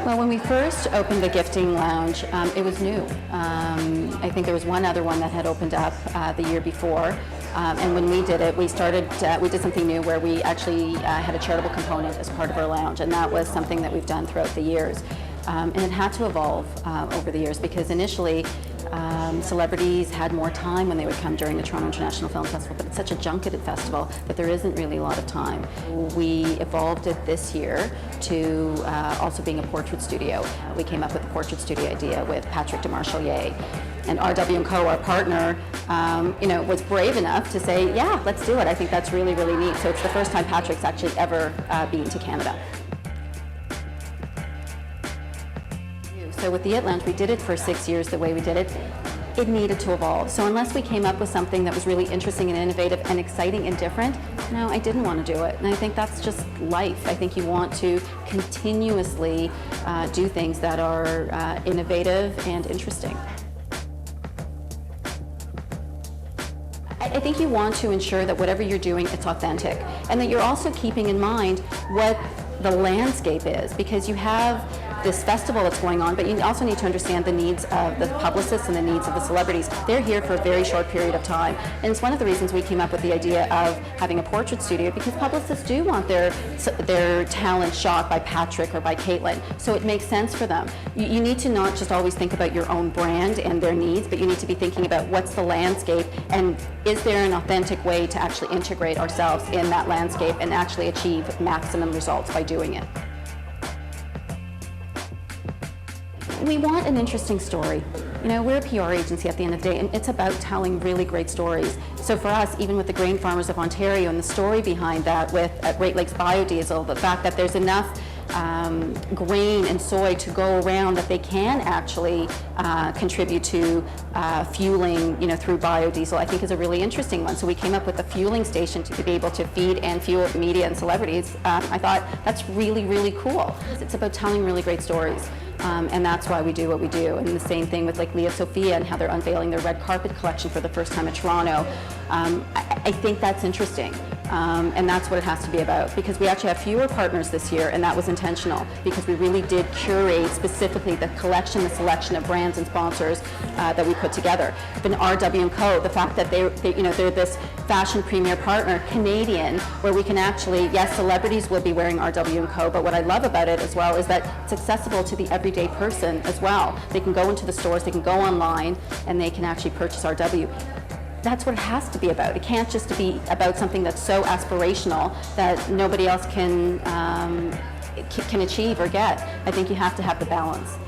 Well, when we first opened the gifting lounge, it was new. I think there was one other one that had opened up the year before. And when we did it, we did something new where we actually had a charitable component as part of our lounge, and that was something that we've done throughout the years. And it had to evolve over the years because initially celebrities had more time when they would come during the Toronto International Film Festival, but it's such a junketed festival that there isn't really a lot of time. We evolved it this year to also being a portrait studio. We came up with the portrait studio idea with Patrick DeMarchelier. And RW&Co, our partner, was brave enough to say, yeah, let's do it. I think that's really, really neat. So it's the first time Patrick's actually ever been to Canada. So with the It Lounge, we did it for 6 years the way we did it. It needed to evolve. So unless we came up with something that was really interesting and innovative and exciting and different, no, I didn't want to do it. And I think that's just life. I think you want to continuously do things that are innovative and interesting. I think you want to ensure that whatever you're doing, it's authentic, and that you're also keeping in mind what the landscape is, because you have this festival that's going on, but you also need to understand the needs of the publicists and the needs of the celebrities. They're here for a very short period of time, and it's one of the reasons we came up with the idea of having a portrait studio, because publicists do want their talent shot by Patrick or by Caitlin, so it makes sense for them. You need to not just always think about your own brand and their needs, but you need to be thinking about what's the landscape, and is there an authentic way to actually integrate ourselves in that landscape and actually achieve maximum results by doing it. We want an interesting story. We're a PR agency at the end of the day, and it's about telling really great stories. So for us, even with the grain farmers of Ontario and the story behind that with Great Lakes Biodiesel, the fact that there's enough grain and soy to go around that they can actually contribute to fueling, through biodiesel, I think is a really interesting one. So we came up with a fueling station to be able to feed and fuel media and celebrities. I thought that's really, really cool. It's about telling really great stories. And that's why we do what we do. And the same thing with like Leah Sophia and how they're unveiling their red carpet collection for the first time in Toronto. I think that's interesting. And that's what it has to be about, because we actually have fewer partners this year, and that was intentional, because we really did curate specifically the collection, the selection of brands and sponsors that we put together. But RW&Co, the fact that they're this fashion premier partner, Canadian, where we can actually, yes, celebrities will be wearing RW&Co, but what I love about it as well is that it's accessible to the everyday person as well. They can go into the stores, they can go online, and they can actually purchase RW. That's what it has to be about. It can't just be about something that's so aspirational that nobody else can achieve or get. I think you have to have the balance.